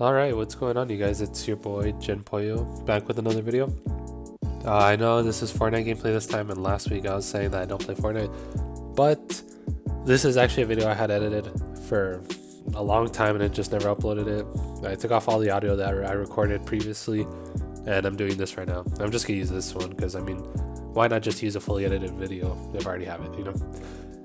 Alright, what's going on, you guys? It's your boy Jin Poyo back with another video. I know this is Fortnite gameplay this time, and last week I was saying that I don't play Fortnite, but this is actually a video I had edited for a long time and I just never uploaded it. I took off all the audio that I recorded previously, and I'm doing this right now. I'm just gonna use this one because I mean, why not just use a fully edited video if I already have it, you know?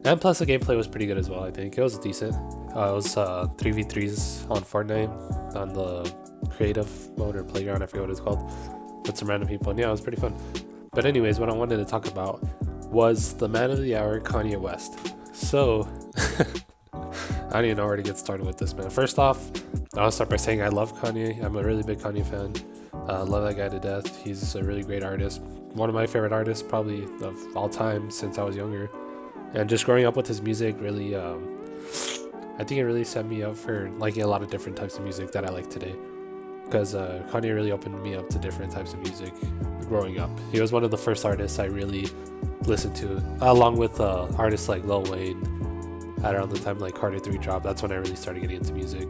And plus, the gameplay was pretty good as well. I think it was decent. It was 3v3s on Fortnite on the creative mode or playground. I forget what it's called. With some random people, and yeah, it was pretty fun. But anyways, what I wanted to talk about was the man of the hour, Kanye West. So I don't even know where to get started with this, man. First off, I'll start by saying I love Kanye. I'm a really big Kanye fan. Love that guy to death. He's a really great artist. One of my favorite artists, probably of all time since I was younger. And just growing up with his music really, I think it really set me up for liking a lot of different types of music that I like today. Because Kanye really opened me up to different types of music growing up. He was one of the first artists I really listened to, along with artists like Lil Wayne. At around the time like Carter 3 dropped, that's when I really started getting into music.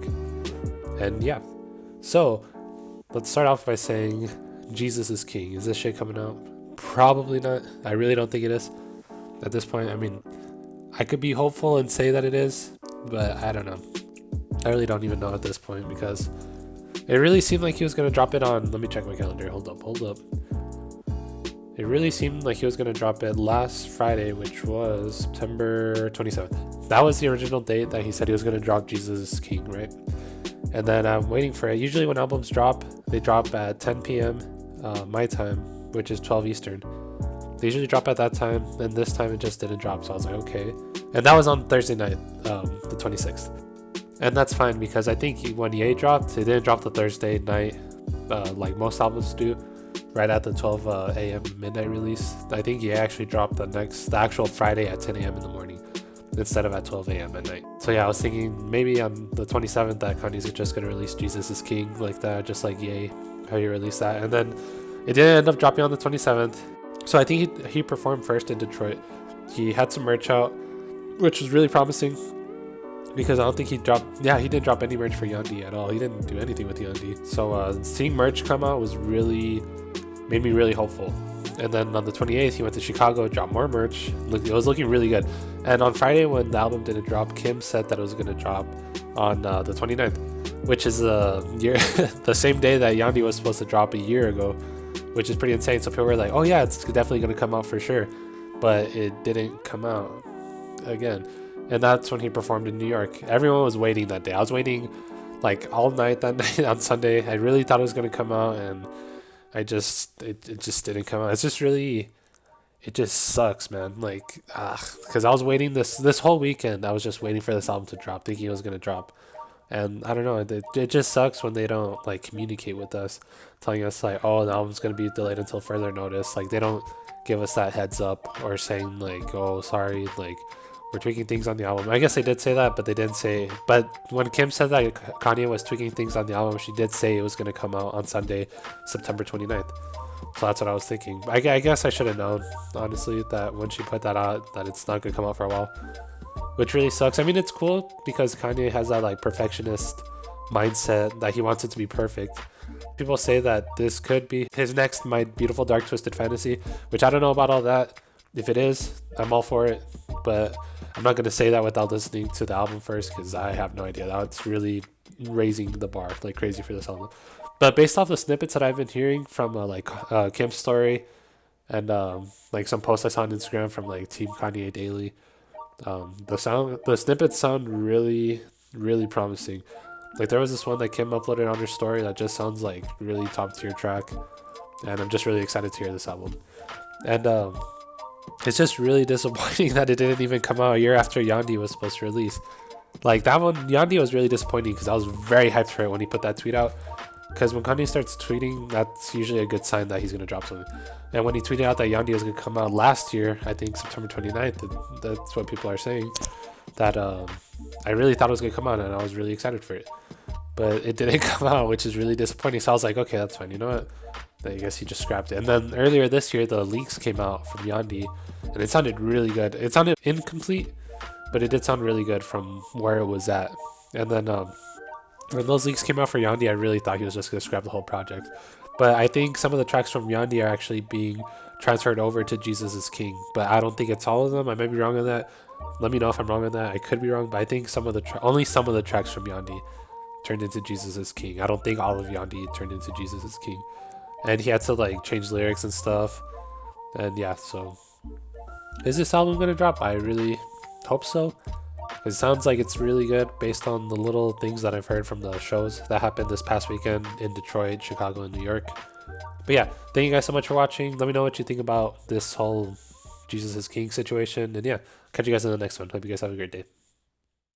And yeah, so let's start off by saying Jesus is King. Is this shit coming out? Probably not. I really don't think it is at this point. I mean, I could be hopeful and say that it is, but I don't know. I really don't even know at this point because it really seemed like he was going to drop it on. Let me check my calendar. Hold up. It really seemed like he was going to drop it last Friday, which was September 27th. That was the original date that he said he was going to drop Jesus is King, right? And then I'm waiting for it. Usually when albums drop, they drop at 10 p.m. My time, which is 12 Eastern. They usually drop at that time, and this time it just didn't drop, so I was like, okay. And that was on Thursday night, the 26th. And that's fine because I think when Ye dropped, it didn't drop the Thursday night like most albums do, right at the 12 a.m. midnight release. I think Ye actually dropped the actual Friday at 10 a.m. in the morning instead of at 12 a.m. at night. So yeah, I was thinking maybe on the 27th that Kanye's just gonna release Jesus is King like that, just like Ye, how you released that. And then it didn't end up dropping on the 27th. So I think he performed first in Detroit. He had some merch out, which was really promising because I don't think he dropped. Yeah, he didn't drop any merch for Yandhi at all. He didn't do anything with Yandhi. So seeing merch come out was really made me really hopeful. And then on the 28th, he went to Chicago, dropped more merch. It was looking really good. And on Friday, when the album didn't drop, Kim said that it was going to drop on the 29th, which is the same day that Yandhi was supposed to drop a year ago, which is pretty insane. So people were like, oh yeah, it's definitely going to come out for sure. But it didn't come out again. And that's when he performed in New York. Everyone was waiting that day. I was waiting like all night that night on Sunday. I really thought it was going to come out, and it just didn't come out. It's just really, it just sucks, man. Like, because I was waiting this whole weekend. I was just waiting for this album to drop, thinking it was going to drop. And I don't know, it just sucks when they don't like communicate with us, telling us like, oh, the album's gonna be delayed until further notice. Like they don't give us that heads up or saying like, oh, sorry, like we're tweaking things on the album. I guess they did say that, but they didn't say. But when Kim said that Kanye was tweaking things on the album, she did say it was gonna come out on Sunday, September 29th. So that's what I was thinking. I guess I should have known, honestly, that when she put that out, that it's not gonna come out for a while, which really sucks. I mean, it's cool because Kanye has that like perfectionist mindset that he wants it to be perfect. People say that this could be his next My Beautiful Dark Twisted Fantasy, which I don't know about all that. If it is, I'm all for it, but I'm not going to say that without listening to the album first because I have no idea. That's really raising the bar like crazy for this album. But based off the snippets that I've been hearing from Kim's story and like some posts I saw on Instagram from like Team Kanye Daily, the snippets sound really, really promising. Like there was this one that Kim uploaded on her story that just sounds like really top tier track, and I'm just really excited to hear this album. And it's just really disappointing that it didn't even come out a year after Yandhi was supposed to release. Like that one, Yandhi was really disappointing because I was very hyped for it when he put that tweet out. Because when Kanye starts tweeting, that's usually a good sign that he's going to drop something. And when he tweeted out that Yandhi was going to come out last year, I think September 29th, that's what people are saying, that I really thought it was going to come out and I was really excited for it. But it didn't come out, which is really disappointing. So I was like, okay, that's fine. You know what? I guess he just scrapped it. And then earlier this year, the leaks came out from Yandhi, and it sounded really good. It sounded incomplete, but it did sound really good from where it was at. And then when those leaks came out for Yandhi, I really thought he was just going to scrap the whole project. But I think some of the tracks from Yandhi are actually being transferred over to Jesus is King. But I don't think it's all of them. I may be wrong on that. Let me know if I'm wrong on that. I could be wrong, but I think only some of the tracks from Yandhi turned into Jesus is King. I don't think all of Yandhi turned into Jesus is King. And he had to like change lyrics and stuff. And yeah, so is this album gonna drop? I really hope so. It sounds like it's really good based on the little things that I've heard from the shows that happened this past weekend in Detroit, Chicago, and New York. But yeah, thank you guys so much for watching. Let me know what you think about this whole Jesus is King situation. And yeah, catch you guys in the next one. Hope you guys have a great day.